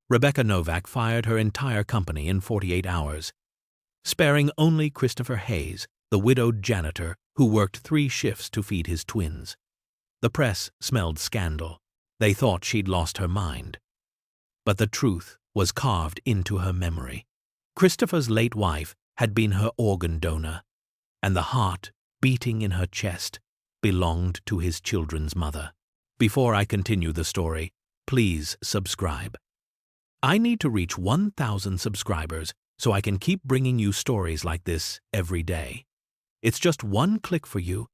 Rebecca Novak fired her entire company in 48 hours, sparing only Christopher Hayes, the widowed janitor who worked 3 shifts to feed his twins. The press smelled scandal. They thought she'd lost her mind. But the truth was carved into her memory. Christopher's late wife had been her organ donor, and the heart beating in her chest belonged to his children's mother. Before I continue the story, please subscribe. I need to reach 1,000 subscribers so I can keep bringing you stories like this every day. It's just one click for you,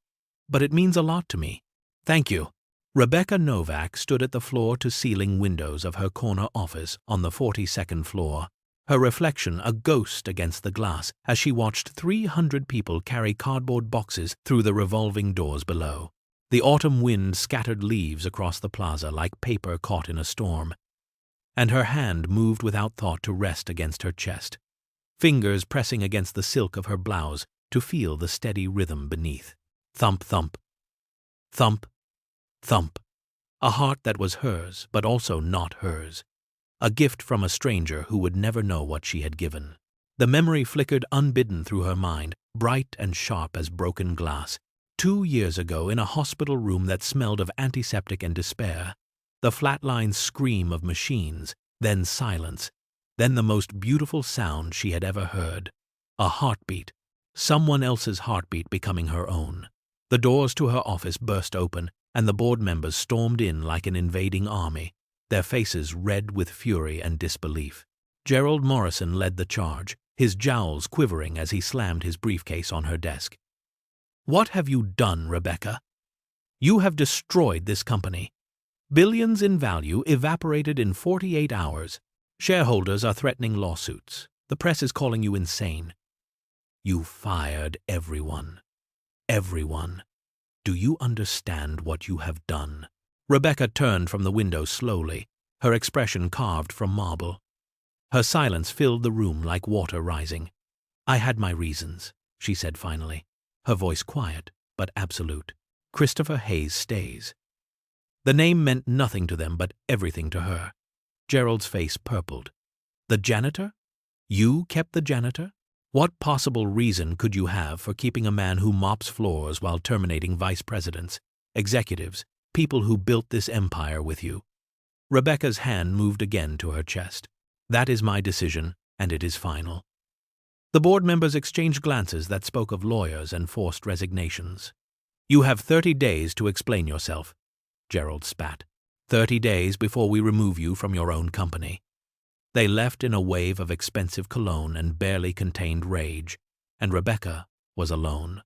but it means a lot to me. Thank you. Rebecca Novak stood at the floor-to-ceiling windows of her corner office on the 42nd floor, her reflection a ghost against the glass as she watched 300 people carry cardboard boxes through the revolving doors below. The autumn wind scattered leaves across the plaza like paper caught in a storm, and her hand moved without thought to rest against her chest, fingers pressing against the silk of her blouse to feel the steady rhythm beneath. Thump, thump. Thump, thump. A heart that was hers, but also not hers. A gift from a stranger who would never know what she had given. The memory flickered unbidden through her mind, bright and sharp as broken glass. 2 years ago, in a hospital room that smelled of antiseptic and despair, the flatline scream of machines, then silence, then the most beautiful sound she had ever heard. A heartbeat, someone else's heartbeat becoming her own. The doors to her office burst open, and the board members stormed in like an invading army, their faces red with fury and disbelief. Gerald Morrison led the charge, his jowls quivering as he slammed his briefcase on her desk. "What have you done, Rebecca? You have destroyed this company. Billions in value evaporated in 48 hours. Shareholders are threatening lawsuits. The press is calling you insane. You fired everyone. Everyone. Do you understand what you have done?" Rebecca turned from the window slowly, her expression carved from marble. Her silence filled the room like water rising. "I had my reasons," she said finally, her voice quiet but absolute. "Christopher Hayes stays." The name meant nothing to them but everything to her. Gerald's face purpled. "The janitor? You kept the janitor? What possible reason could you have for keeping a man who mops floors while terminating vice presidents, executives, people who built this empire with you?" Rebecca's hand moved again to her chest. "That is my decision, and it is final." The board members exchanged glances that spoke of lawyers and forced resignations. "You have 30 days to explain yourself," Gerald spat. 30 days before we remove you from your own company." They left in a wave of expensive cologne and barely contained rage, and Rebecca was alone.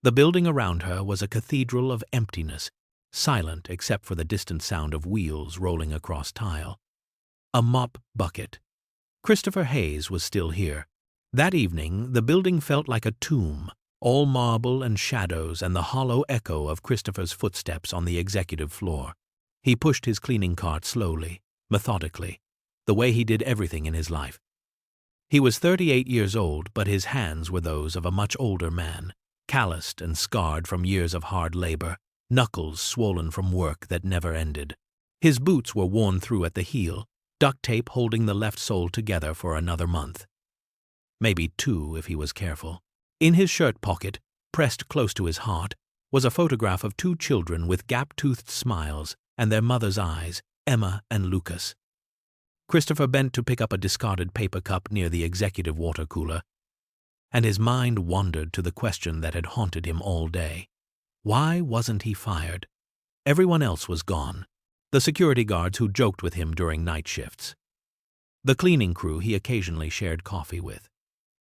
The building around her was a cathedral of emptiness, silent except for the distant sound of wheels rolling across tile. A mop bucket. Christopher Hayes was still here. That evening, the building felt like a tomb, all marble and shadows and the hollow echo of Christopher's footsteps on the executive floor. He pushed his cleaning cart slowly, methodically, the way he did everything in his life. He was 38 years old, but his hands were those of a much older man, calloused and scarred from years of hard labor, knuckles swollen from work that never ended. His boots were worn through at the heel, duct tape holding the left sole together for another month. Maybe 2 if he was careful. In his shirt pocket, pressed close to his heart, was a photograph of 2 children with gap-toothed smiles and their mother's eyes, Emma and Lucas. Christopher bent to pick up a discarded paper cup near the executive water cooler, and his mind wandered to the question that had haunted him all day. Why wasn't he fired? Everyone else was gone. The security guards who joked with him during night shifts. The cleaning crew he occasionally shared coffee with.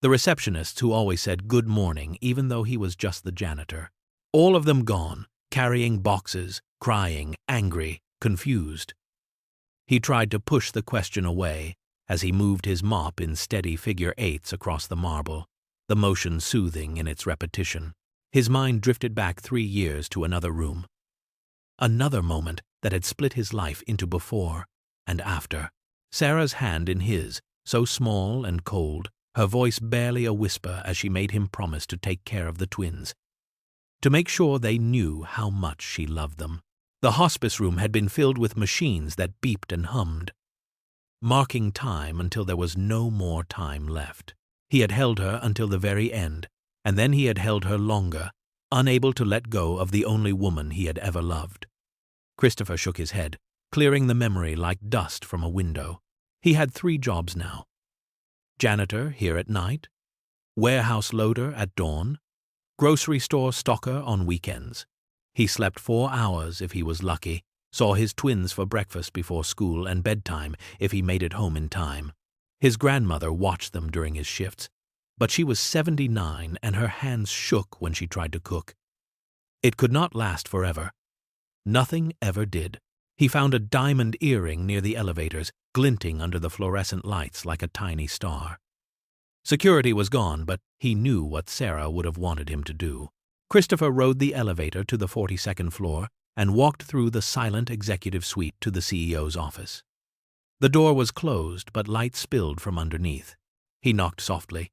The receptionists who always said good morning even though he was just the janitor. All of them gone, carrying boxes, crying, angry, confused. He tried to push the question away as he moved his mop in steady figure 8s across the marble, the motion soothing in its repetition. His mind drifted back 3 years to another room. Another moment that had split his life into before and after. Sarah's hand in his, so small and cold, her voice barely a whisper as she made him promise to take care of the twins, to make sure they knew how much she loved them. The hospice room had been filled with machines that beeped and hummed. marking time until there was no more time left. He had held her until the very end, and then he had held her longer, unable to let go of the only woman he had ever loved. Christopher shook his head, clearing the memory like dust from a window. He had 3 jobs now. Janitor here at night, warehouse loader at dawn, grocery store stocker on weekends. He slept 4 hours if he was lucky, saw his twins for breakfast before school and bedtime if he made it home in time. His grandmother watched them during his shifts, but she was 79 and her hands shook when she tried to cook. It could not last forever. Nothing ever did. He found a diamond earring near the elevators, glinting under the fluorescent lights like a tiny star. Security was gone, but he knew what Sarah would have wanted him to do. Christopher rode the elevator to the 42nd floor and walked through the silent executive suite to the CEO's office. The door was closed, but light spilled from underneath. He knocked softly,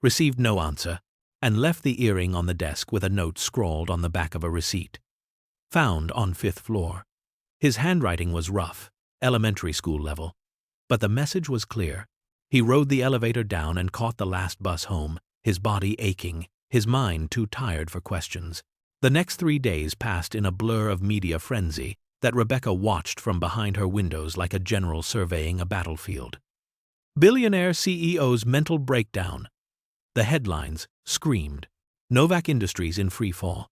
received no answer, and left the earring on the desk with a note scrawled on the back of a receipt. Found on 5th floor. His handwriting was rough, elementary school level, but the message was clear. He rode the elevator down and caught the last bus home, his body aching, his mind too tired for questions. The next 3 days passed in a blur of media frenzy that Rebecca watched from behind her windows like a general surveying a battlefield. Billionaire CEO's mental breakdown. The headlines screamed. Novak Industries in free fall.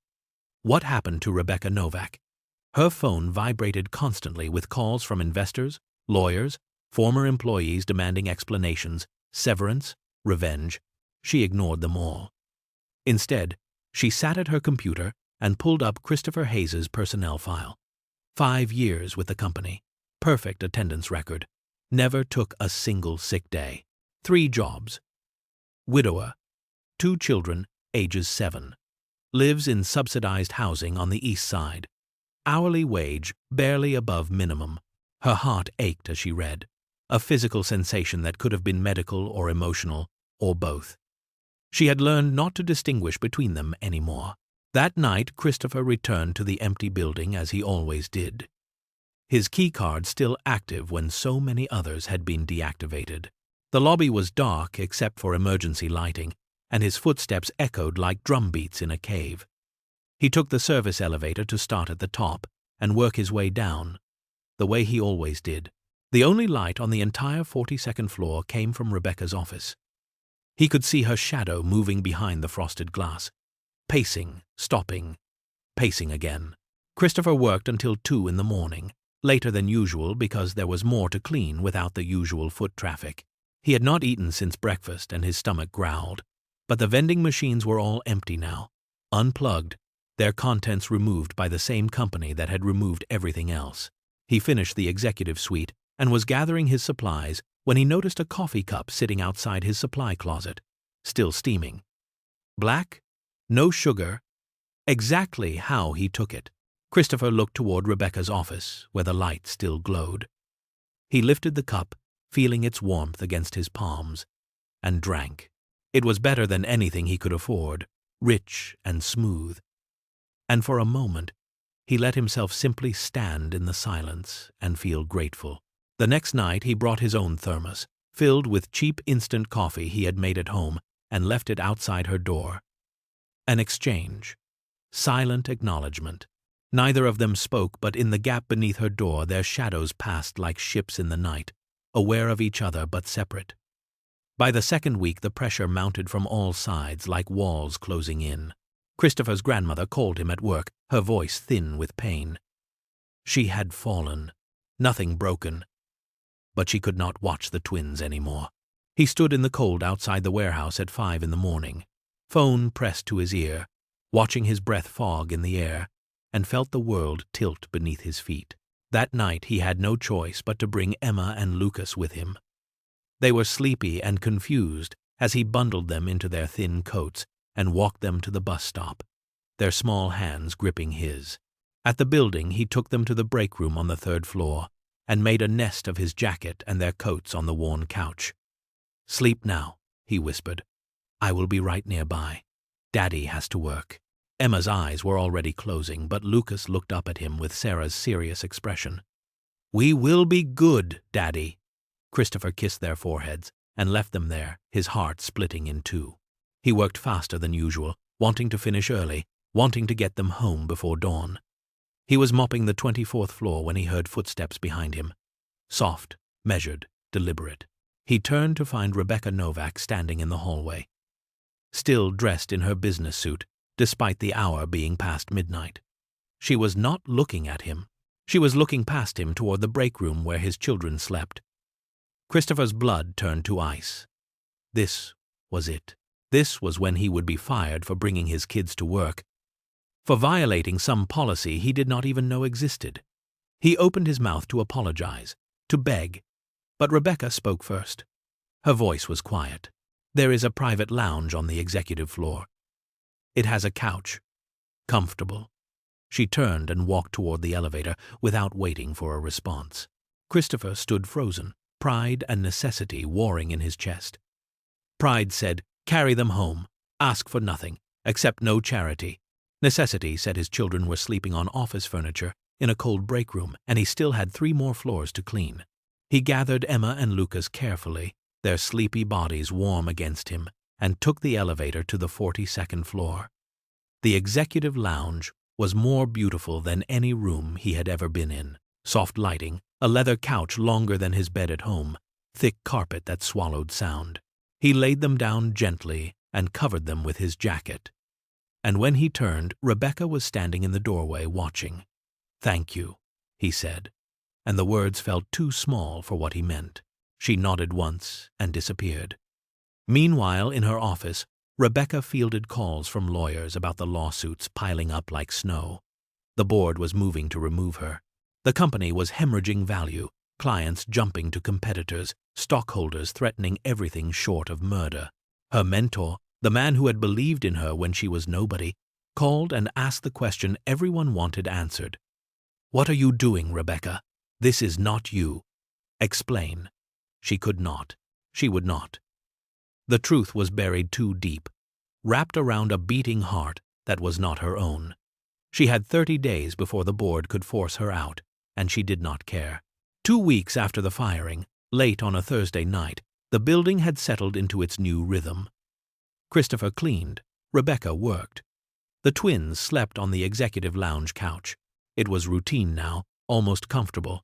What happened to Rebecca Novak? Her phone vibrated constantly with calls from investors, lawyers, former employees demanding explanations, severance, revenge. She ignored them all. Instead, she sat at her computer and pulled up Christopher Hayes's personnel file. 5 years with the company. Perfect attendance record. Never took a single sick day. 3 jobs. Widower. 2 children, ages 7. Lives in subsidized housing on the east side. Hourly wage barely above minimum. Her heart ached as she read. A physical sensation that could have been medical or emotional, or both. She had learned not to distinguish between them anymore. That night, Christopher returned to the empty building as he always did. His keycard still active when so many others had been deactivated. The lobby was dark except for emergency lighting, and his footsteps echoed like drum beats in a cave. He took the service elevator to start at the top and work his way down, the way he always did. The only light on the entire 42nd floor came from Rebecca's office. He could see her shadow moving behind the frosted glass, pacing, stopping, pacing again. Christopher worked until 2 in the morning, later than usual because there was more to clean without the usual foot traffic. He had not eaten since breakfast and his stomach growled, but the vending machines were all empty now, unplugged, their contents removed by the same company that had removed everything else. He finished the executive suite and was gathering his supplies when he noticed a coffee cup sitting outside his supply closet, still steaming. Black, no sugar, exactly how he took it. Christopher looked toward Rebecca's office, where the light still glowed. He lifted the cup, feeling its warmth against his palms, and drank. It was better than anything he could afford, rich and smooth. And for a moment, he let himself simply stand in the silence and feel grateful. The next night he brought his own thermos, filled with cheap instant coffee he had made at home, and left it outside her door. An exchange. Silent acknowledgement. Neither of them spoke, but in the gap beneath her door their shadows passed like ships in the night, aware of each other but separate. By the second week the pressure mounted from all sides like walls closing in. Christopher's grandmother called him at work, her voice thin with pain. She had fallen. Nothing broken. But she could not watch the twins anymore. He stood in the cold outside the warehouse at 5 in the morning, phone pressed to his ear, watching his breath fog in the air, and felt the world tilt beneath his feet. That night he had no choice but to bring Emma and Lucas with him. They were sleepy and confused as he bundled them into their thin coats and walked them to the bus stop, their small hands gripping his. At the building he took them to the break room on the 3rd floor, and made a nest of his jacket and their coats on the worn couch. "Sleep now," he whispered. "I will be right nearby. Daddy has to work." Emma's eyes were already closing, but Lucas looked up at him with Sarah's serious expression. "We will be good, Daddy," Christopher kissed their foreheads and left them there, his heart splitting in two. He worked faster than usual, wanting to finish early, wanting to get them home before dawn. He was mopping the 24th floor when he heard footsteps behind him. Soft, measured, deliberate. He turned to find Rebecca Novak standing in the hallway, still dressed in her business suit, despite the hour being past midnight. She was not looking at him. She was looking past him toward the break room where his children slept. Christopher's blood turned to ice. This was it. This was when he would be fired for bringing his kids to work, for violating some policy he did not even know existed. He opened his mouth to apologize, to beg, but Rebecca spoke first. Her voice was quiet. There is a private lounge on the executive floor. It has a couch. Comfortable. She turned and walked toward the elevator without waiting for a response. Christopher stood frozen, pride and necessity warring in his chest. Pride said, "Carry them home. Ask for nothing. Accept no charity." Necessity said his children were sleeping on office furniture in a cold break room, and he still had 3 more floors to clean. He gathered Emma and Lucas carefully, their sleepy bodies warm against him, and took the elevator to the 42nd floor. The executive lounge was more beautiful than any room he had ever been in. Soft lighting, a leather couch longer than his bed at home, thick carpet that swallowed sound. He laid them down gently and covered them with his jacket. And when he turned, Rebecca was standing in the doorway watching. "Thank you," he said, and the words felt too small for what he meant. She nodded once and disappeared. Meanwhile, in her office, Rebecca fielded calls from lawyers about the lawsuits piling up like snow. The board was moving to remove her. The company was hemorrhaging value, clients jumping to competitors, stockholders threatening everything short of murder. Her mentor, the man who had believed in her when she was nobody, called and asked the question everyone wanted answered. "What are you doing, Rebecca? This is not you. Explain." She could not. She would not. The truth was buried too deep, wrapped around a beating heart that was not her own. She had 30 days before the board could force her out, and she did not care. 2 weeks after the firing, late on a Thursday night, the building had settled into its new rhythm. Christopher cleaned. Rebecca worked. The twins slept on the executive lounge couch. It was routine now, almost comfortable,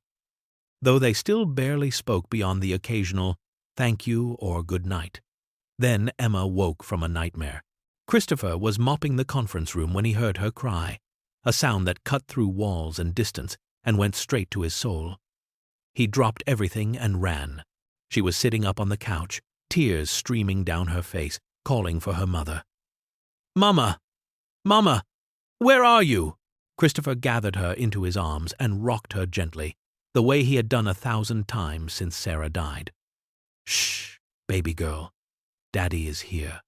though they still barely spoke beyond the occasional "thank you" or "good night." Then Emma woke from a nightmare. Christopher was mopping the conference room when he heard her cry, a sound that cut through walls and distance and went straight to his soul. He dropped everything and ran. She was sitting up on the couch, tears streaming down her face, calling for her mother. "Mama! Mama! Where are you?" Christopher gathered her into his arms and rocked her gently, the way he had done 1,000 times since Sarah died. "Shh, baby girl. Daddy is here.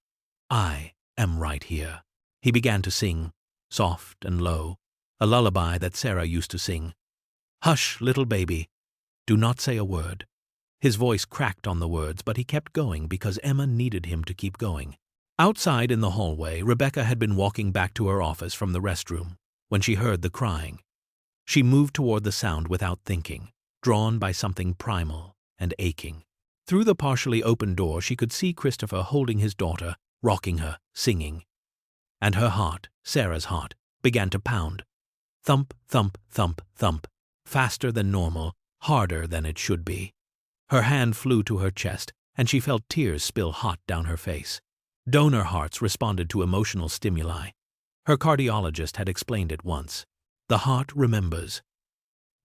I am right here." He began to sing, soft and low, a lullaby that Sarah used to sing. "Hush, little baby. Do not say a word." His voice cracked on the words, but he kept going because Emma needed him to keep going. Outside in the hallway, Rebecca had been walking back to her office from the restroom when she heard the crying. She moved toward the sound without thinking, drawn by something primal and aching. Through the partially open door she could see Christopher holding his daughter, rocking her, singing. And her heart, Sarah's heart, began to pound. Thump, thump, thump, thump, faster than normal, harder than it should be. Her hand flew to her chest, and she felt tears spill hot down her face. Donor hearts responded to emotional stimuli. Her cardiologist had explained it once. The heart remembers.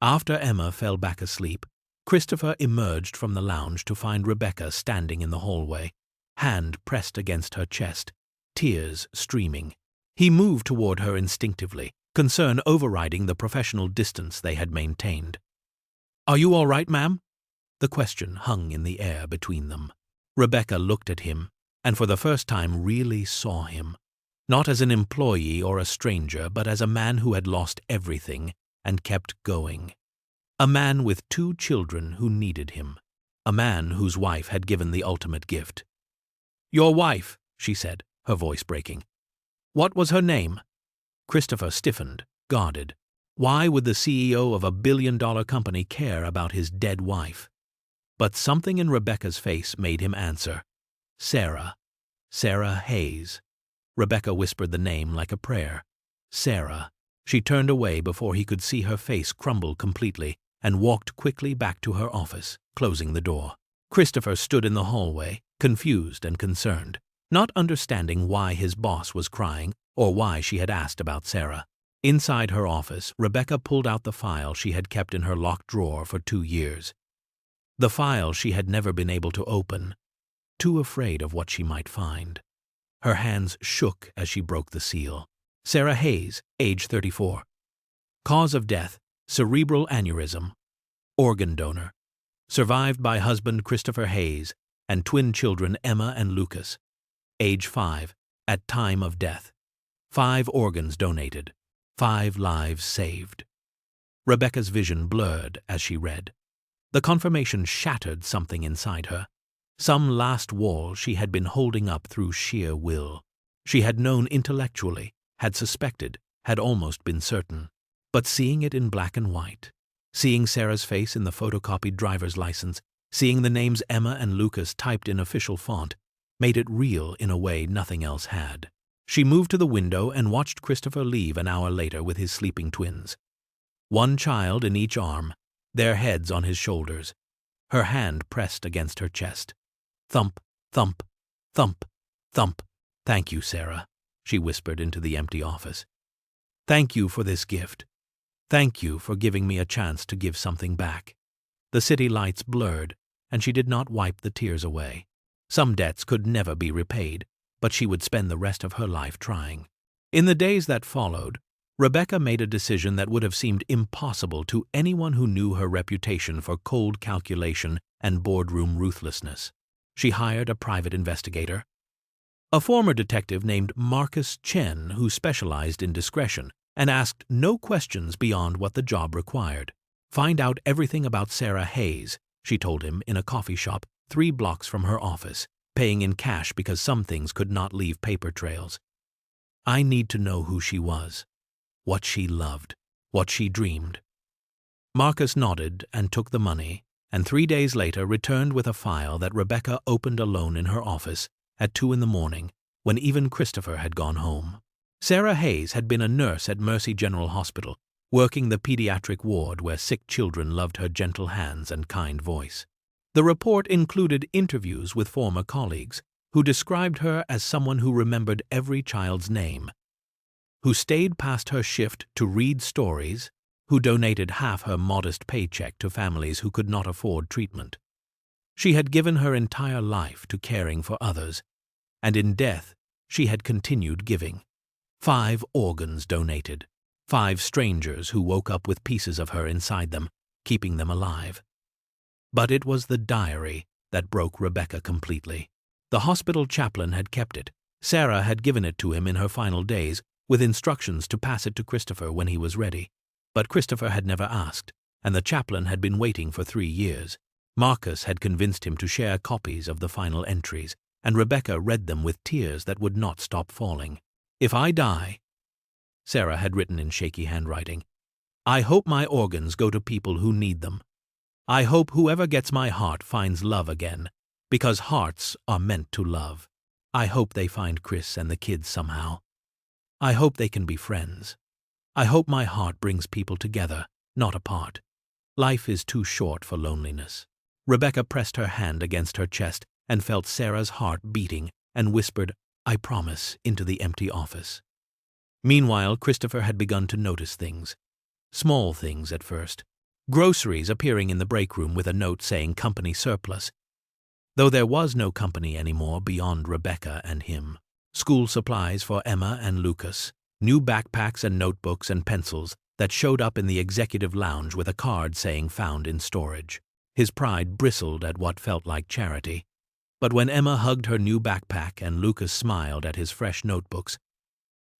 After Emma fell back asleep, Christopher emerged from the lounge to find Rebecca standing in the hallway, hand pressed against her chest, tears streaming. He moved toward her instinctively, concern overriding the professional distance they had maintained. "Are you all right, ma'am?" The question hung in the air between them. Rebecca looked at him, and for the first time really saw him, not as an employee or a stranger, but as a man who had lost everything and kept going. A man with 2 children who needed him. A man whose wife had given the ultimate gift. "Your wife," she said, her voice breaking. "What was her name?" Christopher stiffened, guarded. Why would the CEO of a billion-dollar company care about his dead wife? But something in Rebecca's face made him answer. Sarah. Sarah Hayes. Rebecca whispered the name like a prayer. Sarah. She turned away before he could see her face crumble completely and walked quickly back to her office, closing the door. Christopher stood in the hallway, confused and concerned, not understanding why his boss was crying or why she had asked about Sarah. Inside her office, Rebecca pulled out the file she had kept in her locked drawer for 2 years. The file she had never been able to open, too afraid of what she might find. Her hands shook as she broke the seal. Sarah Hayes, age 34. Cause of death, cerebral aneurysm. Organ donor. Survived by husband Christopher Hayes and twin children Emma and Lucas. Age 5, at time of death. 5 organs donated. 5 lives saved. Rebecca's vision blurred as she read. The confirmation shattered something inside her. Some last wall she had been holding up through sheer will. She had known intellectually, had suspected, had almost been certain. But seeing it in black and white, seeing Sarah's face in the photocopied driver's license, seeing the names Emma and Lucas typed in official font, made it real in a way nothing else had. She moved to the window and watched Christopher leave an hour later with his sleeping twins. One child in each arm, their heads on his shoulders, her hand pressed against her chest. Thump, thump, thump, thump. Thank you, Sarah, she whispered into the empty office. Thank you for this gift. Thank you for giving me a chance to give something back. The city lights blurred, and she did not wipe the tears away. Some debts could never be repaid, but she would spend the rest of her life trying. In the days that followed, Rebecca made a decision that would have seemed impossible to anyone who knew her reputation for cold calculation and boardroom ruthlessness. She hired a private investigator, a former detective named Marcus Chen who specialized in discretion and asked no questions beyond what the job required. Find out everything about Sarah Hayes, she told him in a coffee shop 3 blocks from her office, paying in cash because some things could not leave paper trails. I need to know who she was, what she loved, what she dreamed. Marcus nodded and took the money, and 3 days later returned with a file that Rebecca opened alone in her office at 2 a.m, when even Christopher had gone home. Sarah Hayes had been a nurse at Mercy General Hospital, working the pediatric ward where sick children loved her gentle hands and kind voice. The report included interviews with former colleagues who described her as someone who remembered every child's name, who stayed past her shift to read stories, who donated half her modest paycheck to families who could not afford treatment. She had given her entire life to caring for others, and in death she had continued giving. 5 organs donated, 5 strangers who woke up with pieces of her inside them, keeping them alive. But it was the diary that broke Rebecca completely. The hospital chaplain had kept it. Sarah had given it to him in her final days, with instructions to pass it to Christopher when he was ready. But Christopher had never asked, and the chaplain had been waiting for 3 years. Marcus had convinced him to share copies of the final entries, and Rebecca read them with tears that would not stop falling. If I die, Sarah had written in shaky handwriting, I hope my organs go to people who need them. I hope whoever gets my heart finds love again, because hearts are meant to love. I hope they find Chris and the kids somehow. I hope they can be friends. I hope my heart brings people together, not apart. Life is too short for loneliness. Rebecca pressed her hand against her chest and felt Sarah's heart beating and whispered, I promise, into the empty office. Meanwhile, Christopher had begun to notice things. Small things at first. Groceries appearing in the break room with a note saying company surplus, though there was no company anymore beyond Rebecca and him. School supplies for Emma and Lucas, new backpacks and notebooks and pencils that showed up in the executive lounge with a card saying found in storage. His pride bristled at what felt like charity. But when Emma hugged her new backpack and Lucas smiled at his fresh notebooks,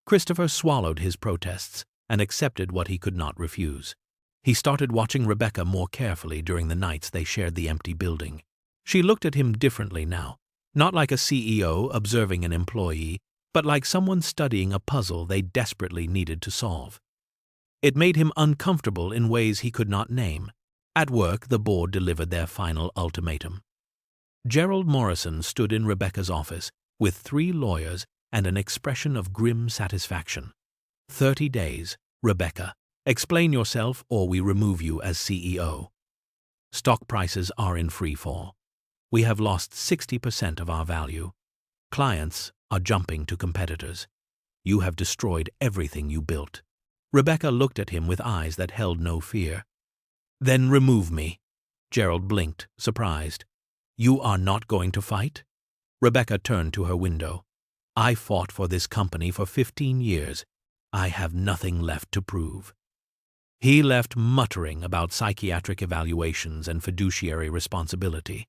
Christopher swallowed his protests and accepted what he could not refuse. He started watching Rebecca more carefully during the nights they shared the empty building. She looked at him differently now, not like a CEO observing an employee, but like someone studying a puzzle they desperately needed to solve. It made him uncomfortable in ways he could not name. At work, the board delivered their final ultimatum. Gerald Morrison stood in Rebecca's office with 3 lawyers and an expression of grim satisfaction. 30 days, Rebecca. Explain yourself or we remove you as CEO. Stock prices are in free fall. We have lost 60% of our value. Clients are jumping to competitors. You have destroyed everything you built. Rebecca looked at him with eyes that held no fear. Then remove me. Gerald blinked, surprised. You are not going to fight? Rebecca turned to her window. I fought for this company for 15 years. I have nothing left to prove. He left muttering about psychiatric evaluations and fiduciary responsibility.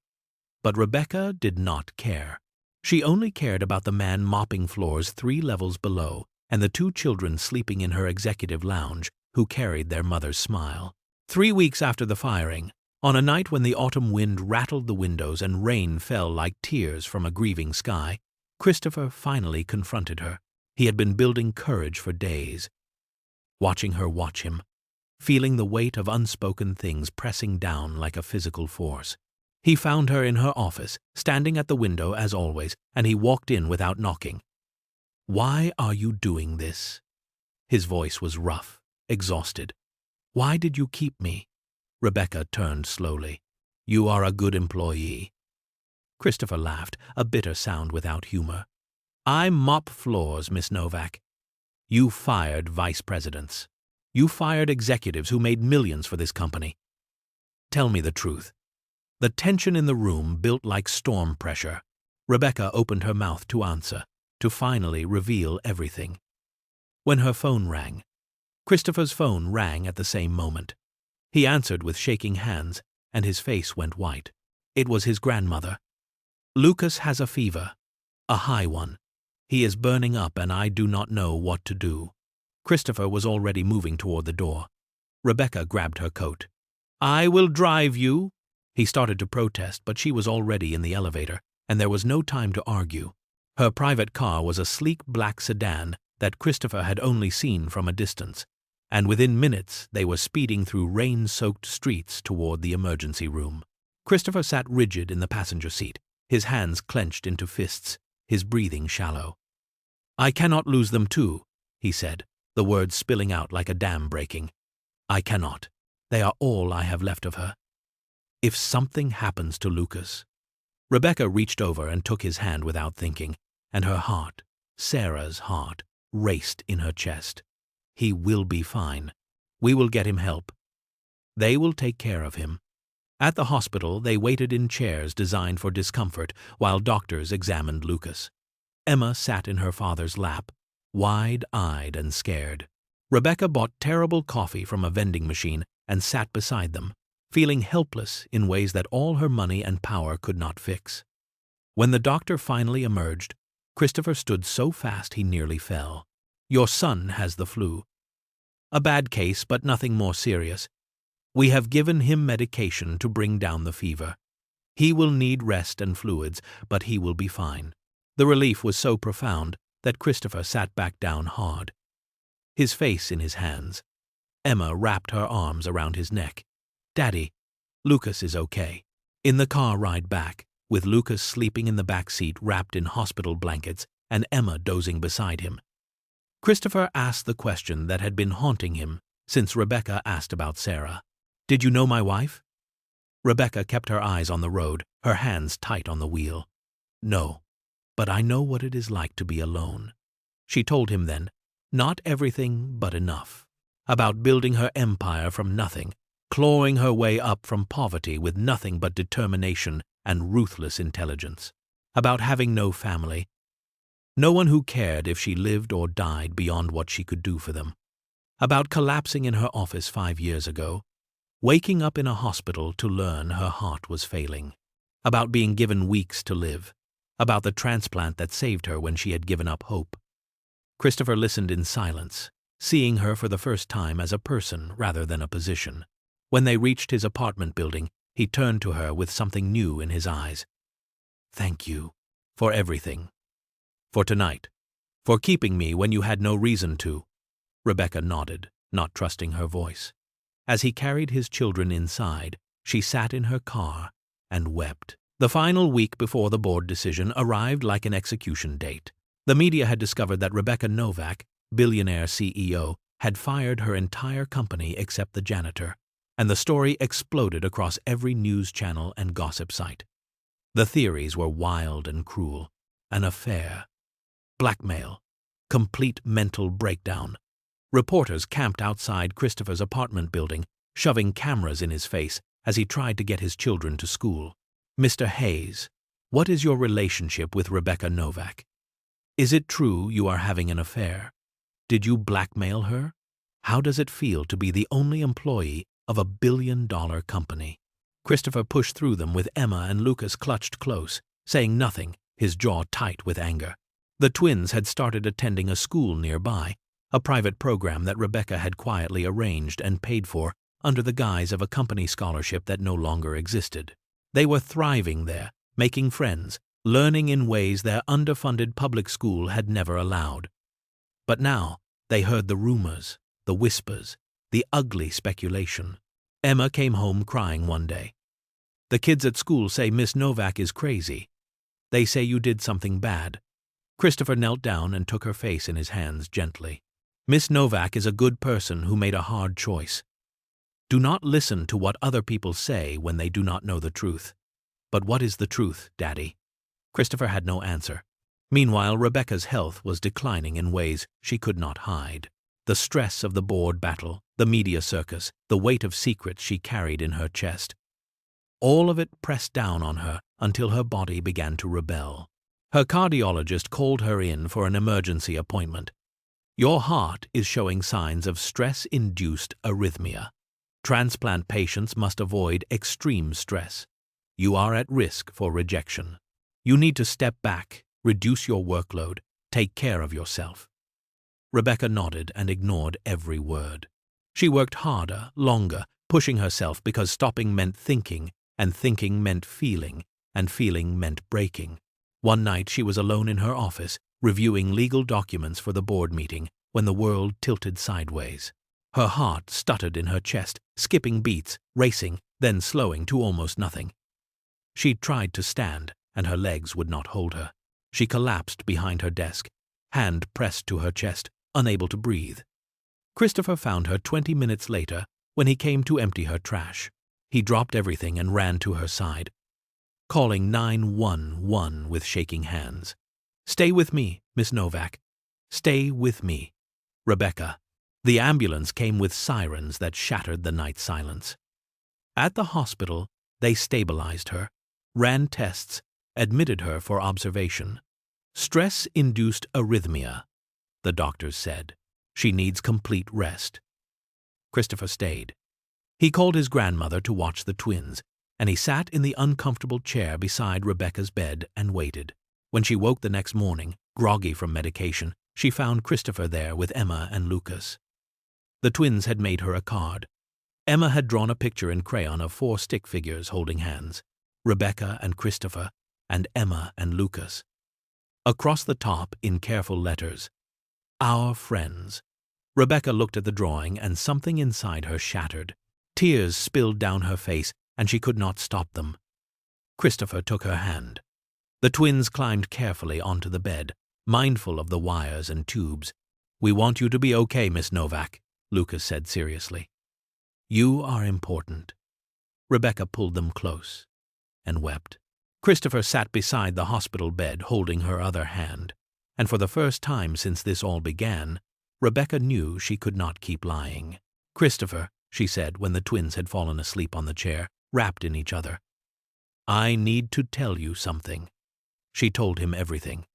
But Rebecca did not care. She only cared about the man mopping floors 3 levels below and the 2 children sleeping in her executive lounge who carried their mother's smile. 3 weeks after the firing, on a night when the autumn wind rattled the windows and rain fell like tears from a grieving sky, Christopher finally confronted her. He had been building courage for days. Watching her watch him, feeling the weight of unspoken things pressing down like a physical force. He found her in her office, standing at the window as always, and he walked in without knocking. Why are you doing this? His voice was rough, exhausted. Why did you keep me? Rebecca turned slowly. You are a good employee. Christopher laughed, a bitter sound without humor. I mop floors, Miss Novak. You fired vice presidents. You fired executives who made millions for this company. Tell me the truth. The tension in the room built like storm pressure. Rebecca opened her mouth to answer, to finally reveal everything. When her phone rang, Christopher's phone rang at the same moment. He answered with shaking hands, and his face went white. It was his grandmother. Lucas has a fever, a high one. He is burning up and I do not know what to do. Christopher was already moving toward the door. Rebecca grabbed her coat. I will drive you. He started to protest, but she was already in the elevator, and there was no time to argue. Her private car was a sleek black sedan that Christopher had only seen from a distance, and within minutes they were speeding through rain-soaked streets toward the emergency room. Christopher sat rigid in the passenger seat, his hands clenched into fists, his breathing shallow. I cannot lose them too, he said, the words spilling out like a dam breaking. I cannot. They are all I have left of her. If something happens to Lucas. Rebecca reached over and took his hand without thinking, and her heart, Sarah's heart, raced in her chest. He will be fine. We will get him help. They will take care of him. At the hospital, they waited in chairs designed for discomfort while doctors examined Lucas. Emma sat in her father's lap, wide-eyed and scared. Rebecca bought terrible coffee from a vending machine and sat beside them, feeling helpless in ways that all her money and power could not fix. When the doctor finally emerged, Christopher stood so fast he nearly fell. Your son has the flu. A bad case, but nothing more serious. We have given him medication to bring down the fever. He will need rest and fluids, but he will be fine. The relief was so profound that Christopher sat back down hard, his face in his hands. Emma wrapped her arms around his neck. Daddy, Lucas is okay. In the car ride back, with Lucas sleeping in the back seat wrapped in hospital blankets and Emma dozing beside him, Christopher asked the question that had been haunting him since Rebecca asked about Sarah. Did you know my wife? Rebecca kept her eyes on the road, her hands tight on the wheel. No, but I know what it is like to be alone. She told him then, not everything but enough, about building her empire from nothing, clawing her way up from poverty with nothing but determination and ruthless intelligence, about having no family, no one who cared if she lived or died beyond what she could do for them, about collapsing in her office 5 years ago, waking up in a hospital to learn her heart was failing, about being given weeks to live, about the transplant that saved her when she had given up hope. Christopher listened in silence, seeing her for the first time as a person rather than a position. When they reached his apartment building, he turned to her with something new in his eyes. Thank you for everything. For tonight. For keeping me when you had no reason to. Rebecca nodded, not trusting her voice. As he carried his children inside, she sat in her car and wept. The final week before the board decision arrived like an execution date. The media had discovered that Rebecca Novak, billionaire CEO, had fired her entire company except the janitor, and the story exploded across every news channel and gossip site. The theories were wild and cruel. An affair, blackmail, complete mental breakdown. Reporters camped outside Christopher's apartment building, shoving cameras in his face as he tried to get his children to school. "Mr. Hayes, what is your relationship with Rebecca Novak? Is it true you are having an affair? Did you blackmail her? How does it feel to be the only employee of a billion-dollar company?" Christopher pushed through them with Emma and Lucas clutched close, saying nothing, his jaw tight with anger. The twins had started attending a school nearby, a private program that Rebecca had quietly arranged and paid for under the guise of a company scholarship that no longer existed. They were thriving there, making friends, learning in ways their underfunded public school had never allowed. But now they heard the rumors, the whispers, the ugly speculation. Emma came home crying one day. "The kids at school say Miss Novak is crazy. They say you did something bad." Christopher knelt down and took her face in his hands gently. "Miss Novak is a good person who made a hard choice. Do not listen to what other people say when they do not know the truth." "But what is the truth, Daddy?" Christopher had no answer. Meanwhile, Rebecca's health was declining in ways she could not hide. The stress of the board battle, the media circus, the weight of secrets she carried in her chest. All of it pressed down on her until her body began to rebel. Her cardiologist called her in for an emergency appointment. "Your heart is showing signs of stress-induced arrhythmia. Transplant patients must avoid extreme stress. You are at risk for rejection. You need to step back, reduce your workload, take care of yourself." Rebecca nodded and ignored every word. She worked harder, longer, pushing herself because stopping meant thinking, and thinking meant feeling, and feeling meant breaking. One night she was alone in her office, reviewing legal documents for the board meeting, when the world tilted sideways. Her heart stuttered in her chest, skipping beats, racing, then slowing to almost nothing. She tried to stand, and her legs would not hold her. She collapsed behind her desk, hand pressed to her chest, unable to breathe. Christopher found her 20 minutes later when he came to empty her trash. He dropped everything and ran to her side, calling 911 with shaking hands. "Stay with me, Miss Novak. Stay with me. Rebecca." The ambulance came with sirens that shattered the night silence. At the hospital, they stabilized her, ran tests, admitted her for observation. "Stress-induced arrhythmia," the doctors said. "She needs complete rest." Christopher stayed. He called his grandmother to watch the twins, and he sat in the uncomfortable chair beside Rebecca's bed and waited. When she woke the next morning, groggy from medication, she found Christopher there with Emma and Lucas. The twins had made her a card. Emma had drawn a picture in crayon of 4 stick figures holding hands, Rebecca and Christopher, and Emma and Lucas. Across the top, in careful letters, "Our friends." Rebecca looked at the drawing and something inside her shattered. Tears spilled down her face and she could not stop them. Christopher took her hand. The twins climbed carefully onto the bed, mindful of the wires and tubes. "We want you to be okay, Miss Novak," Lucas said seriously. "You are important." Rebecca pulled them close and wept. Christopher sat beside the hospital bed holding her other hand, and for the first time since this all began, Rebecca knew she could not keep lying. "Christopher," she said when the twins had fallen asleep on the chair, wrapped in each other, "I need to tell you something." She told him everything.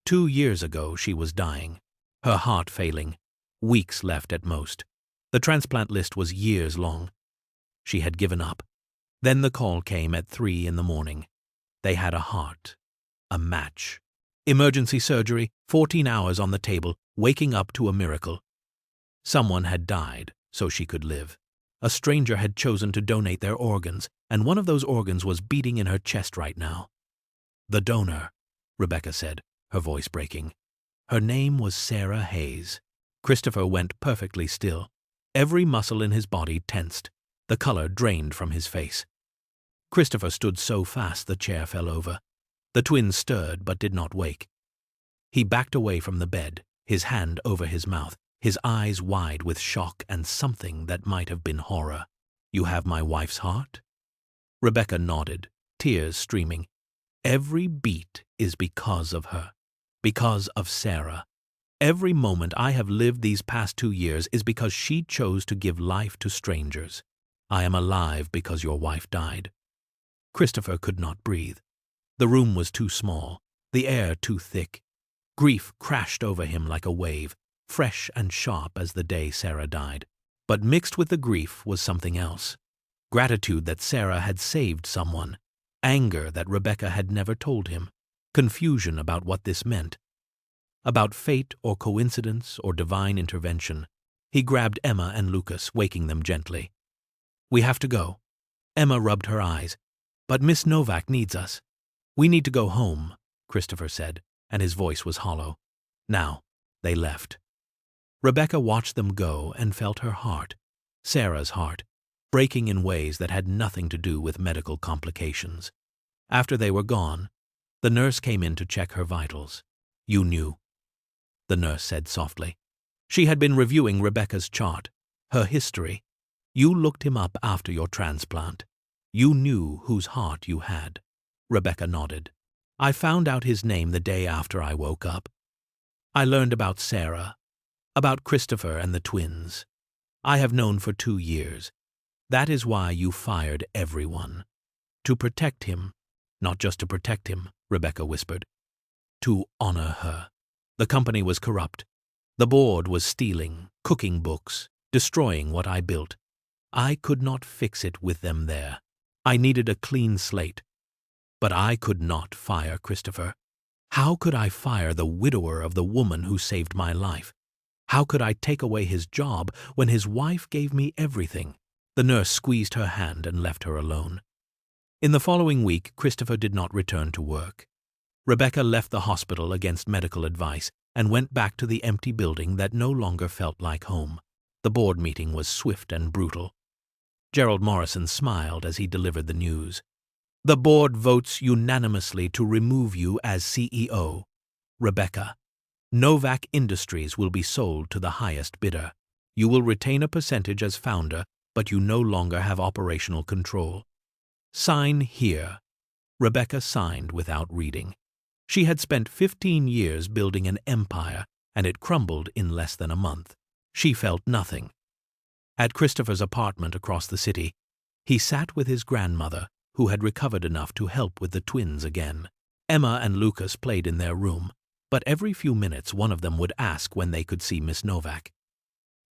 2 years ago she was dying, her heart failing, weeks left at most. The transplant list was years long. She had given up. Then the call came at 3 in the morning. They had a heart, a match. Emergency surgery, 14 hours on the table, waking up to a miracle. Someone had died so she could live. A stranger had chosen to donate their organs, and one of those organs was beating in her chest right now. "The donor," Rebecca said, her voice breaking. Her name was Sarah Hayes. Christopher went perfectly still. Every muscle in his body tensed. The color drained from his face. Christopher stood so fast the chair fell over. The twins stirred but did not wake. He backed away from the bed, his hand over his mouth, his eyes wide with shock and something that might have been horror. "You have my wife's heart?" Rebecca nodded, tears streaming. "Every beat is because of her, because of Sarah. Every moment I have lived these past 2 years is because she chose to give life to strangers. I am alive because your wife died." Christopher could not breathe. The room was too small, the air too thick. Grief crashed over him like a wave, fresh and sharp as the day Sarah died. But mixed with the grief was something else. Gratitude that Sarah had saved someone, anger that Rebecca had never told him, confusion about what this meant. About fate or coincidence or divine intervention. He grabbed Emma and Lucas, waking them gently. "We have to go." Emma rubbed her eyes. "But Miss Novak needs us." "We need to go home," Christopher said, and his voice was hollow. Now, they left. Rebecca watched them go and felt her heart, Sarah's heart, breaking in ways that had nothing to do with medical complications. After they were gone, the nurse came in to check her vitals. "You knew," the nurse said softly. She had been reviewing Rebecca's chart, her history. "You looked him up after your transplant. You knew whose heart you had." Rebecca nodded. "I found out his name the day after I woke up. I learned about Sarah, about Christopher and the twins. I have known for 2 years. That is why you fired everyone. To protect him, not just to protect him," Rebecca whispered. "To honor her. The company was corrupt. The board was stealing, cooking books, destroying what I built. I could not fix it with them there. I needed a clean slate. But I could not fire Christopher. How could I fire the widower of the woman who saved my life? How could I take away his job when his wife gave me everything?" The nurse squeezed her hand and left her alone. In the following week, Christopher did not return to work. Rebecca left the hospital against medical advice and went back to the empty building that no longer felt like home. The board meeting was swift and brutal. Gerald Morrison smiled as he delivered the news. "The board votes unanimously to remove you as CEO. Rebecca, Novak Industries will be sold to the highest bidder. You will retain a percentage as founder, but you no longer have operational control. Sign here." Rebecca signed without reading. She had spent 15 years building an empire, and it crumbled in less than a month. She felt nothing. At Christopher's apartment across the city, he sat with his grandmother, who had recovered enough to help with the twins again. Emma and Lucas played in their room, but every few minutes one of them would ask when they could see Miss Novak.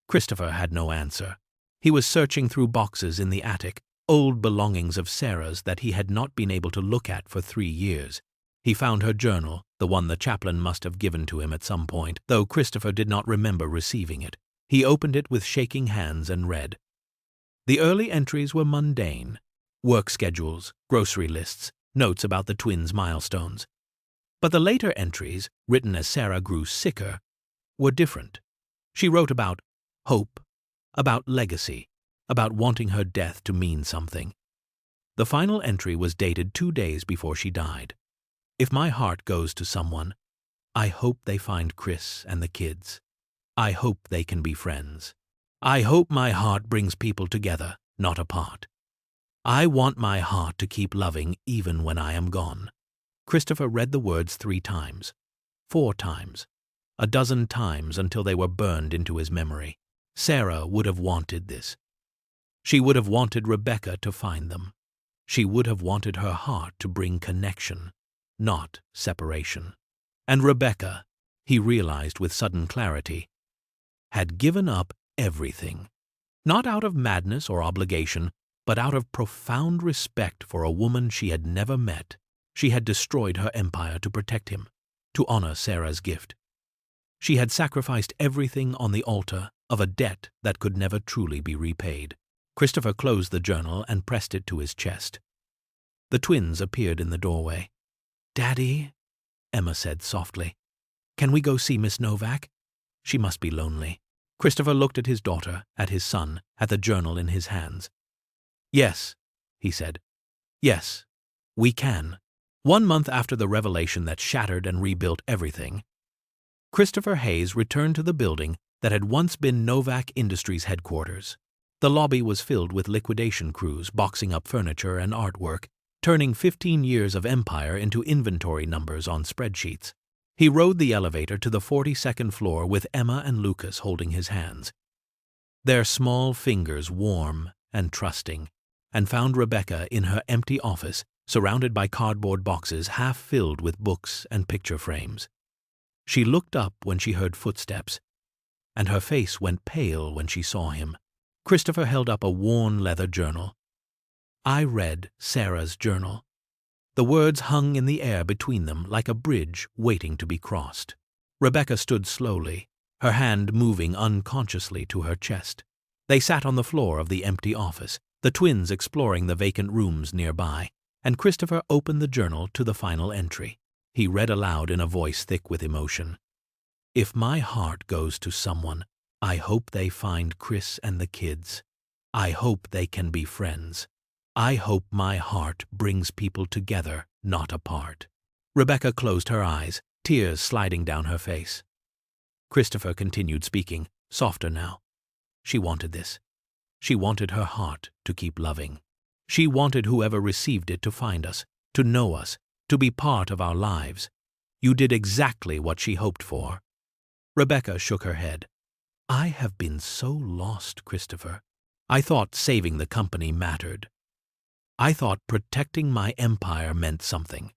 Christopher had no answer. He was searching through boxes in the attic, old belongings of Sarah's that he had not been able to look at for 3 years. He found her journal, the one the chaplain must have given to him at some point, though Christopher did not remember receiving it. He opened it with shaking hands and read. The early entries were mundane: work schedules, grocery lists, notes about the twins' milestones. But the later entries, written as Sarah grew sicker, were different. She wrote about hope, about legacy, about wanting her death to mean something. The final entry was dated 2 days before she died. "If my heart goes to someone, I hope they find Chris and the kids. I hope they can be friends. I hope my heart brings people together, not apart. I want my heart to keep loving even when I am gone." Christopher read the words 3 times, 4 times, a dozen times until they were burned into his memory. Sarah would have wanted this. She would have wanted Rebecca to find them. She would have wanted her heart to bring connection, not separation. And Rebecca, he realized with sudden clarity, had given up everything, not out of madness or obligation, but out of profound respect for a woman she had never met. She had destroyed her empire to protect him, to honor Sarah's gift. She had sacrificed everything on the altar of a debt that could never truly be repaid. Christopher closed the journal and pressed it to his chest. The twins appeared in the doorway. "Daddy," Emma said softly, "can we go see Miss Novak? She must be lonely." Christopher looked at his daughter, at his son, at the journal in his hands. "Yes," he said. "Yes, we can." 1 month after the revelation that shattered and rebuilt everything, Christopher Hayes returned to the building that had once been Novak Industries headquarters. The lobby was filled with liquidation crews boxing up furniture and artwork, turning 15 years of empire into inventory numbers on spreadsheets. He rode the elevator to the 42nd floor with Emma and Lucas holding his hands, their small fingers warm and trusting, and found Rebecca in her empty office, surrounded by cardboard boxes half filled with books and picture frames. She looked up when she heard footsteps, and her face went pale when she saw him. Christopher held up a worn leather journal. I read Sarah's journal. The words hung in the air between them like a bridge waiting to be crossed. Rebecca stood slowly, her hand moving unconsciously to her chest. They sat on the floor of the empty office, the twins exploring the vacant rooms nearby, and Christopher opened the journal to the final entry. He read aloud in a voice thick with emotion. "If my heart goes to someone, I hope they find Chris and the kids. I hope they can be friends. I hope my heart brings people together, not apart." Rebecca closed her eyes, tears sliding down her face. Christopher continued speaking, softer now. She wanted this. She wanted her heart to keep loving. She wanted whoever received it to find us, to know us, to be part of our lives. You did exactly what she hoped for. Rebecca shook her head. "I have been so lost, Christopher. I thought saving the company mattered. I thought protecting my empire meant something.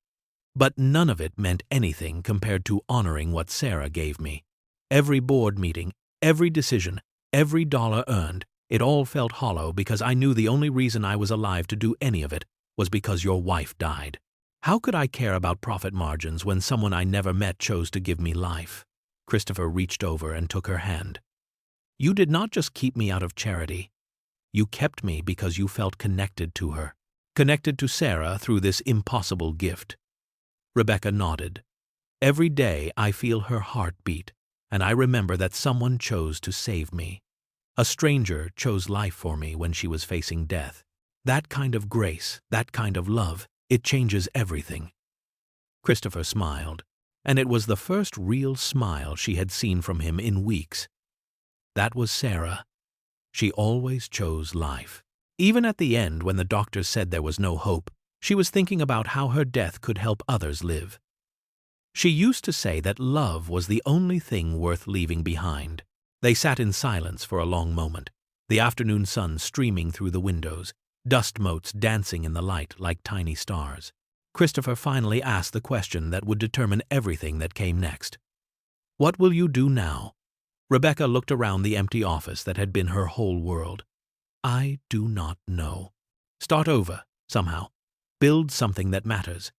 But none of it meant anything compared to honoring what Sarah gave me. Every board meeting, every decision, every dollar earned, it all felt hollow because I knew the only reason I was alive to do any of it was because your wife died. How could I care about profit margins when someone I never met chose to give me life?" Christopher reached over and took her hand. "You did not just keep me out of charity. You kept me because you felt connected to her. Connected to Sarah through this impossible gift." Rebecca nodded. "Every day I feel her heart beat, and I remember that someone chose to save me. A stranger chose life for me when she was facing death. That kind of grace, that kind of love, it changes everything." Christopher smiled, and it was the first real smile she had seen from him in weeks. That was Sarah. She always chose life. Even at the end, when the doctors said there was no hope, she was thinking about how her death could help others live. She used to say that love was the only thing worth leaving behind. They sat in silence for a long moment, the afternoon sun streaming through the windows, dust motes dancing in the light like tiny stars. Christopher finally asked the question that would determine everything that came next. "What will you do now?" Rebecca looked around the empty office that had been her whole world. "I do not know. Start over, somehow. Build something that matters.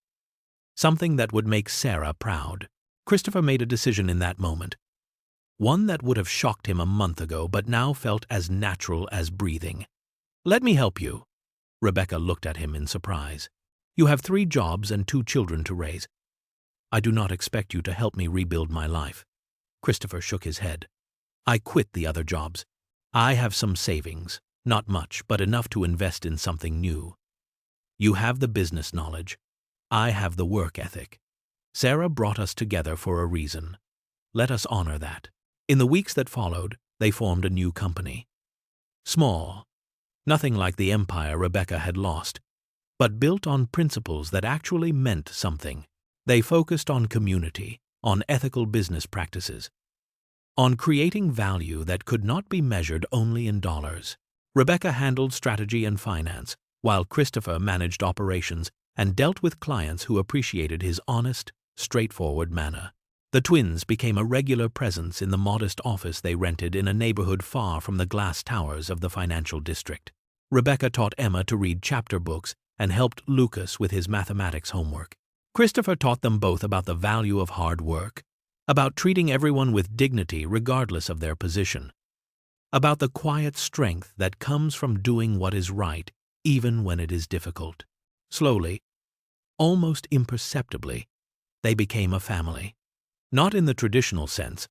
Something that would make Sarah proud." Christopher made a decision in that moment. One that would have shocked him a month ago but now felt as natural as breathing. "Let me help you." Rebecca looked at him in surprise. "You have 3 jobs and 2 children to raise. I do not expect you to help me rebuild my life." Christopher shook his head. "I quit the other jobs. I have some savings. Not much, but enough to invest in something new. You have the business knowledge. I have the work ethic. Sarah brought us together for a reason. Let us honor that." In the weeks that followed, they formed a new company. Small, nothing like the empire Rebecca had lost, but built on principles that actually meant something. They focused on community, on ethical business practices, on creating value that could not be measured only in dollars. Rebecca handled strategy and finance, while Christopher managed operations and dealt with clients who appreciated his honest, straightforward manner. The twins became a regular presence in the modest office they rented in a neighborhood far from the glass towers of the financial district. Rebecca taught Emma to read chapter books and helped Lucas with his mathematics homework. Christopher taught them both about the value of hard work, about treating everyone with dignity regardless of their position, about the quiet strength that comes from doing what is right even when it is difficult. Slowly, almost imperceptibly, they became a family. Not in the traditional sense,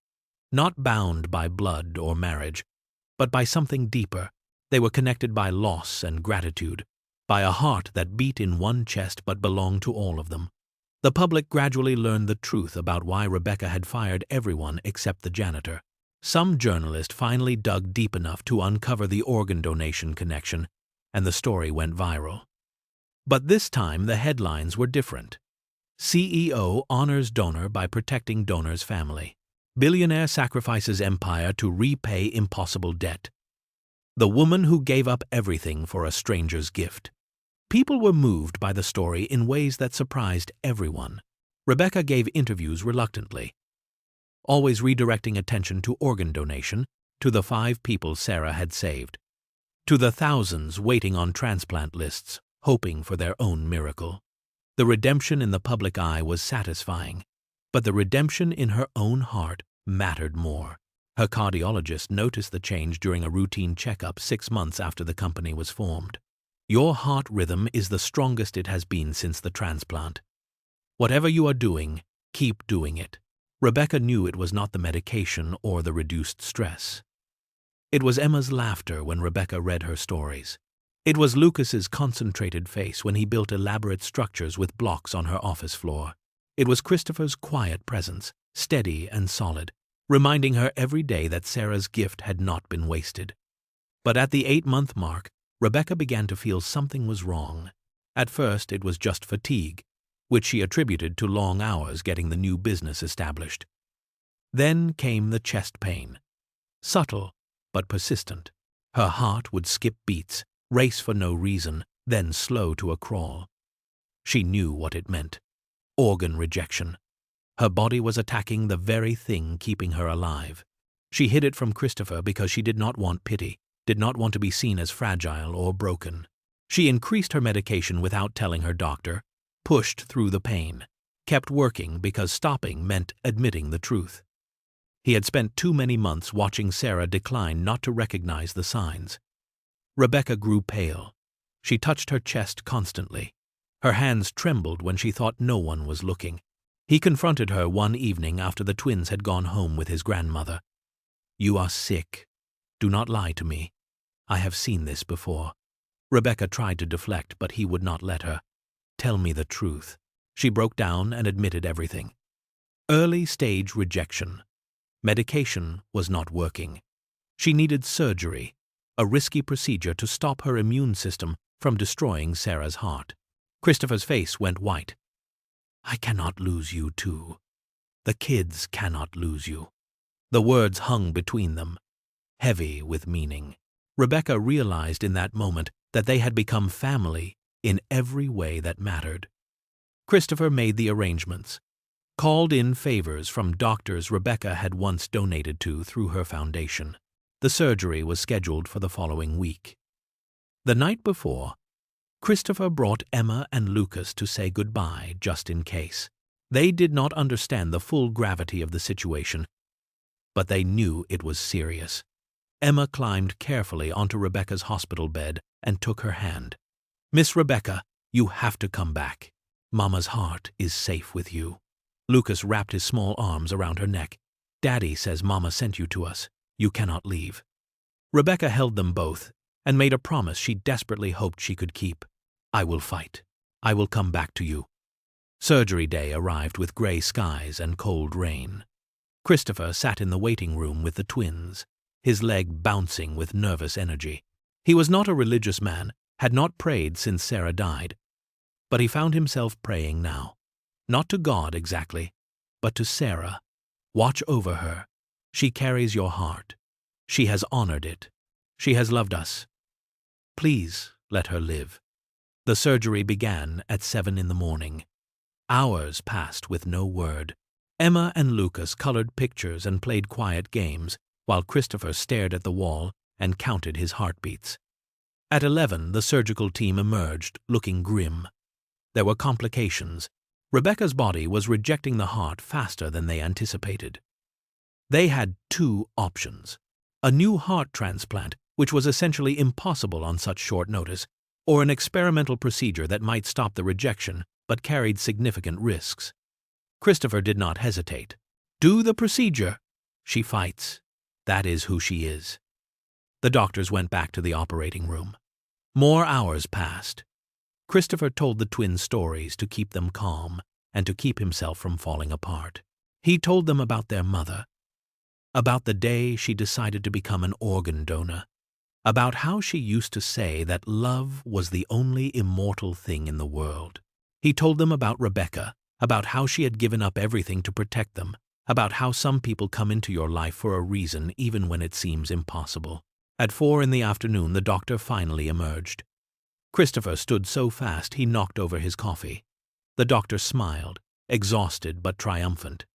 not bound by blood or marriage, but by something deeper. They were connected by loss and gratitude, by a heart that beat in one chest but belonged to all of them. The public gradually learned the truth about why Rebecca had fired everyone except the janitor. Some journalist finally dug deep enough to uncover the organ donation connection, and the story went viral. But this time the headlines were different. CEO honors donor by protecting donor's family. Billionaire sacrifices empire to repay impossible debt. The woman who gave up everything for a stranger's gift. People were moved by the story in ways that surprised everyone. Rebecca gave interviews reluctantly, always redirecting attention to organ donation, to the 5 people Sarah had saved, to the thousands waiting on transplant lists, hoping for their own miracle. The redemption in the public eye was satisfying, but the redemption in her own heart mattered more. Her cardiologist noticed the change during a routine checkup 6 months after the company was formed. Your heart rhythm is the strongest it has been since the transplant. Whatever you are doing, keep doing it. Rebecca knew it was not the medication or the reduced stress. It was Emma's laughter when Rebecca read her stories. It was Lucas's concentrated face when he built elaborate structures with blocks on her office floor. It was Christopher's quiet presence, steady and solid, reminding her every day that Sarah's gift had not been wasted. But at the 8-month mark, Rebecca began to feel something was wrong. At first, it was just fatigue, which she attributed to long hours getting the new business established. Then came the chest pain. Subtle, but persistent. Her heart would skip beats, race for no reason, then slow to a crawl. She knew what it meant. Organ rejection. Her body was attacking the very thing keeping her alive. She hid it from Christopher because she did not want pity, did not want to be seen as fragile or broken. She increased her medication without telling her doctor, pushed through the pain, kept working because stopping meant admitting the truth. He had spent too many months watching Sarah decline not to recognize the signs. Rebecca grew pale. She touched her chest constantly. Her hands trembled when she thought no one was looking. He confronted her one evening after the twins had gone home with his grandmother. "You are sick. Do not lie to me. I have seen this before." Rebecca tried to deflect, but he would not let her. "Tell me the truth." She broke down and admitted everything. Early-stage rejection. Medication was not working. She needed surgery, a risky procedure to stop her immune system from destroying Sarah's heart. Christopher's face went white. "I cannot lose you too. The kids cannot lose you." The words hung between them, heavy with meaning. Rebecca realized in that moment that they had become family in every way that mattered. Christopher made the arrangements, called in favors from doctors Rebecca had once donated to through her foundation. The surgery was scheduled for the following week. The night before, Christopher brought Emma and Lucas to say goodbye just in case. They did not understand the full gravity of the situation, but they knew it was serious. Emma climbed carefully onto Rebecca's hospital bed and took her hand. "Miss Rebecca, you have to come back. Mama's heart is safe with you." Lucas wrapped his small arms around her neck. "Daddy says Mama sent you to us. You cannot leave." Rebecca held them both and made a promise she desperately hoped she could keep. "I will fight. I will come back to you." Surgery day arrived with gray skies and cold rain. Christopher sat in the waiting room with the twins, his leg bouncing with nervous energy. He was not a religious man, had not prayed since Sarah died, but he found himself praying now. Not to God exactly, but to Sarah. Watch over her. She carries your heart. She has honored it. She has loved us. Please let her live. The surgery began at 7 in the morning. Hours passed with no word. Emma and Lucas colored pictures and played quiet games, while Christopher stared at the wall and counted his heartbeats. At 11, the surgical team emerged, looking grim. There were complications. Rebecca's body was rejecting the heart faster than they anticipated. They had 2 options: a new heart transplant, which was essentially impossible on such short notice, or an experimental procedure that might stop the rejection but carried significant risks. Christopher did not hesitate. "Do the procedure." She fights. That is who she is. The doctors went back to the operating room. More hours passed. Christopher told the twins stories to keep them calm and to keep himself from falling apart. He told them about their mother, about the day she decided to become an organ donor, about how she used to say that love was the only immortal thing in the world. He told them about Rebecca, about how she had given up everything to protect them, about how some people come into your life for a reason even when it seems impossible. At 4 in the afternoon, the doctor finally emerged. Christopher stood so fast he knocked over his coffee. The doctor smiled, exhausted but triumphant.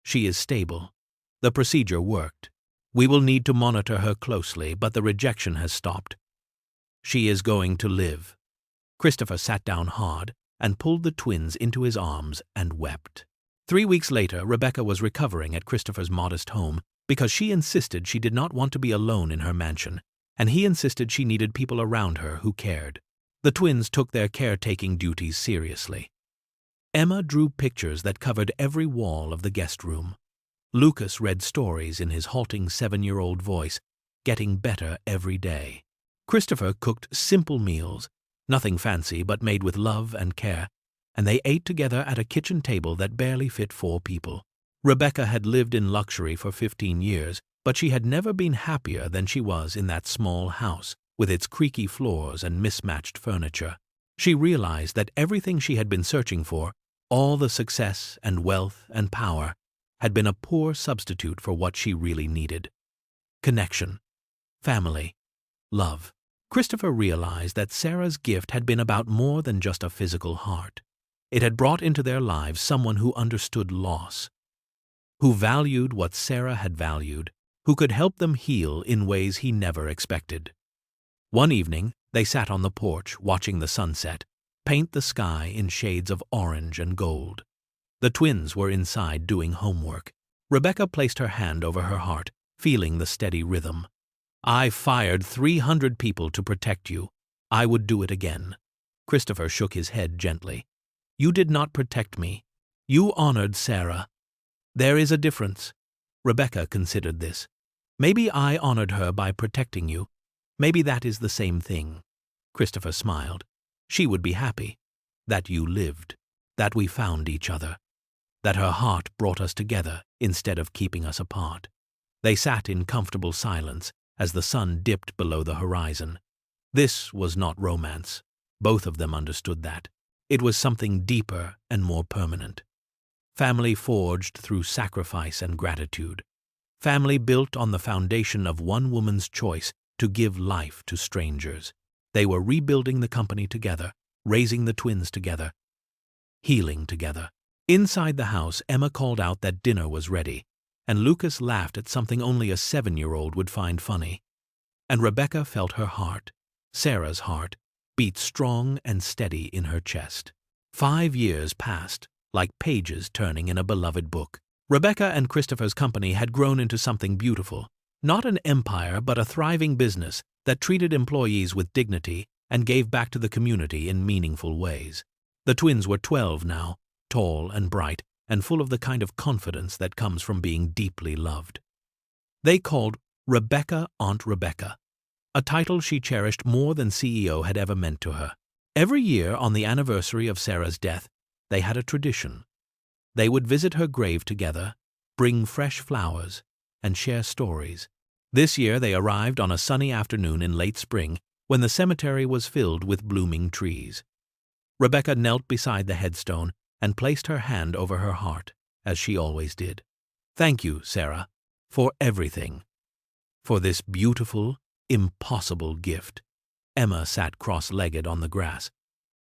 She is stable. The procedure worked. We will need to monitor her closely, but the rejection has stopped. She is going to live. Christopher sat down hard and pulled the twins into his arms and wept. 3 weeks later, Rebecca was recovering at Christopher's modest home because she insisted she did not want to be alone in her mansion, and he insisted she needed people around her who cared. The twins took their caretaking duties seriously. Emma drew pictures that covered every wall of the guest room. Lucas read stories in his halting 7-year-old voice, getting better every day. Christopher cooked simple meals, nothing fancy but made with love and care, and they ate together at a kitchen table that barely fit 4 people. Rebecca had lived in luxury for 15 years, but she had never been happier than she was in that small house, with its creaky floors and mismatched furniture. She realized that everything she had been searching for, all the success and wealth and power, had been a poor substitute for what she really needed. Connection, family, love. Christopher realized that Sarah's gift had been about more than just a physical heart. It had brought into their lives someone who understood loss, who valued what Sarah had valued, who could help them heal in ways he never expected. One evening, they sat on the porch watching the sunset paint the sky in shades of orange and gold. The twins were inside doing homework. Rebecca placed her hand over her heart, feeling the steady rhythm. I fired 300 people to protect you. I would do it again. Christopher shook his head gently. You did not protect me. You honored Sarah. There is a difference. Rebecca considered this. Maybe I honored her by protecting you. Maybe that is the same thing. Christopher smiled. She would be happy. That you lived. That we found each other. That her heart brought us together instead of keeping us apart. They sat in comfortable silence as the sun dipped below the horizon. This was not romance. Both of them understood that. It was something deeper and more permanent. Family forged through sacrifice and gratitude. Family built on the foundation of one woman's choice to give life to strangers. They were rebuilding the company together, raising the twins together, healing together. Inside the house, Emma called out that dinner was ready, and Lucas laughed at something only a 7-year-old would find funny. And Rebecca felt her heart, Sarah's heart, beat strong and steady in her chest. 5 years passed, like pages turning in a beloved book. Rebecca and Christopher's company had grown into something beautiful, not an empire but a thriving business that treated employees with dignity and gave back to the community in meaningful ways. The twins were 12 now, tall and bright, and full of the kind of confidence that comes from being deeply loved. They called Rebecca Aunt Rebecca, a title she cherished more than CEO had ever meant to her. Every year on the anniversary of Sarah's death, they had a tradition. They would visit her grave together, bring fresh flowers, and share stories. This year they arrived on a sunny afternoon in late spring when the cemetery was filled with blooming trees. Rebecca knelt beside the headstone and placed her hand over her heart, as she always did. Thank you, Sarah, for everything. For this beautiful, impossible gift. Emma sat cross-legged on the grass.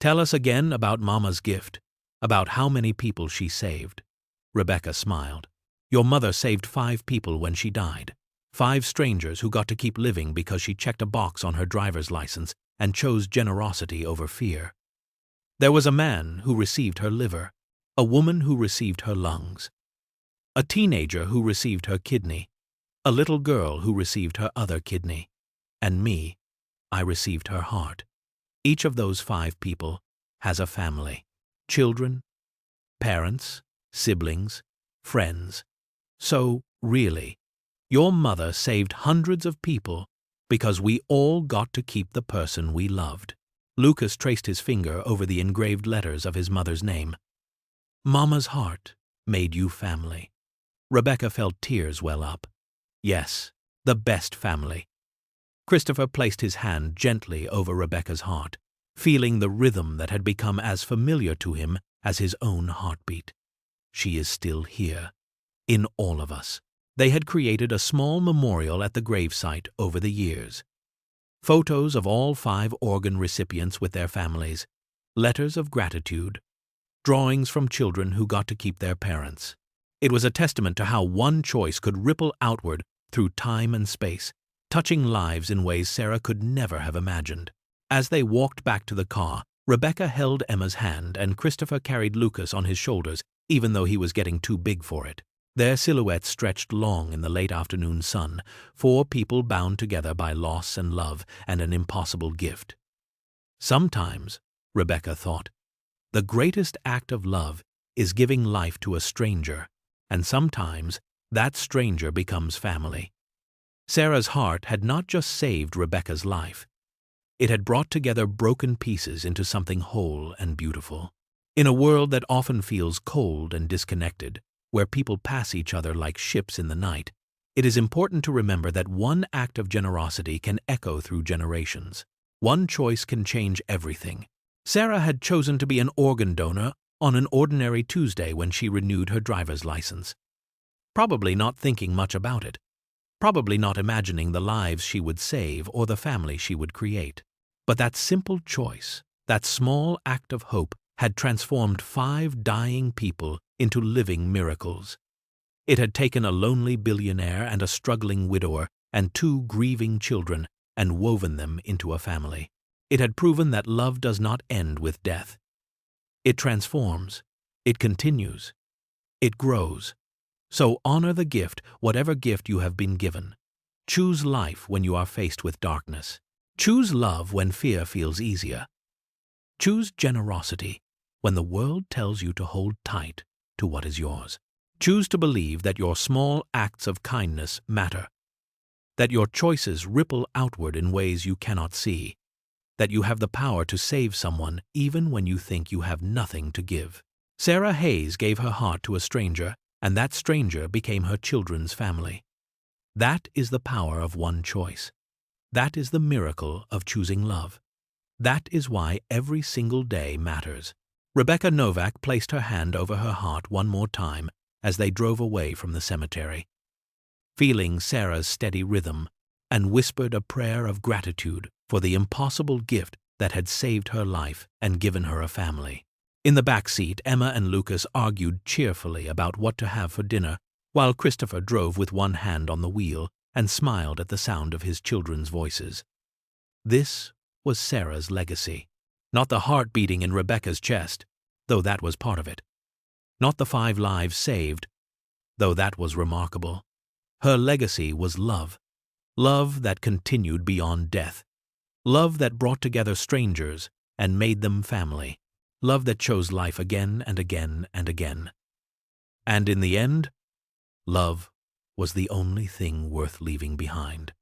Tell us again about Mama's gift, about how many people she saved. Rebecca smiled. Your mother saved 5 people when she died. 5 strangers who got to keep living because she checked a box on her driver's license and chose generosity over fear. There was a man who received her liver, a woman who received her lungs, a teenager who received her kidney, a little girl who received her other kidney, and me, I received her heart. Each of those 5 people has a family, children, parents, siblings, friends. So, really, Your mother saved hundreds of people because we all got to keep the person we loved." Lucas traced his finger over the engraved letters of his mother's name. "Mama's heart made you family." Rebecca felt tears well up. Yes, the best family. Christopher placed his hand gently over Rebecca's heart, feeling the rhythm that had become as familiar to him as his own heartbeat. She is still here, in all of us. They had created a small memorial at the gravesite over the years. Photos of all 5 organ recipients with their families, letters of gratitude, drawings from children who got to keep their parents. It was a testament to how one choice could ripple outward through time and space, touching lives in ways Sarah could never have imagined. As they walked back to the car, Rebecca held Emma's hand and Christopher carried Lucas on his shoulders, even though he was getting too big for it. Their silhouettes stretched long in the late afternoon sun, 4 people bound together by loss and love and an impossible gift. Sometimes, Rebecca thought, the greatest act of love is giving life to a stranger, and sometimes that stranger becomes family. Sarah's heart had not just saved Rebecca's life. It had brought together broken pieces into something whole and beautiful. In a world that often feels cold and disconnected, where people pass each other like ships in the night, it is important to remember that one act of generosity can echo through generations. One choice can change everything. Sarah had chosen to be an organ donor on an ordinary Tuesday when she renewed her driver's license. Probably not thinking much about it. Probably not imagining the lives she would save or the family she would create. But that simple choice, that small act of hope, had transformed 5 dying people into living miracles. It had taken a lonely billionaire and a struggling widower and 2 grieving children and woven them into a family. It had proven that love does not end with death. It transforms. It continues. It grows. So honor the gift, whatever gift you have been given. Choose life when you are faced with darkness. Choose love when fear feels easier. Choose generosity when the world tells you to hold tight to what is yours. Choose to believe that your small acts of kindness matter, that your choices ripple outward in ways you cannot see, that you have the power to save someone even when you think you have nothing to give. Sarah Hayes gave her heart to a stranger, and that stranger became her children's family. That is the power of one choice. That is the miracle of choosing love. That is why every single day matters. Rebecca Novak placed her hand over her heart one more time as they drove away from the cemetery, feeling Sarah's steady rhythm, and whispered a prayer of gratitude for the impossible gift that had saved her life and given her a family. In the back seat, Emma and Lucas argued cheerfully about what to have for dinner, while Christopher drove with one hand on the wheel and smiled at the sound of his children's voices. This was Sarah's legacy. Not the heart beating in Rebecca's chest, though that was part of it. Not the 5 lives saved, though that was remarkable. Her legacy was love. Love that continued beyond death. Love that brought together strangers and made them family. Love that chose life again and again and again. And in the end, love was the only thing worth leaving behind.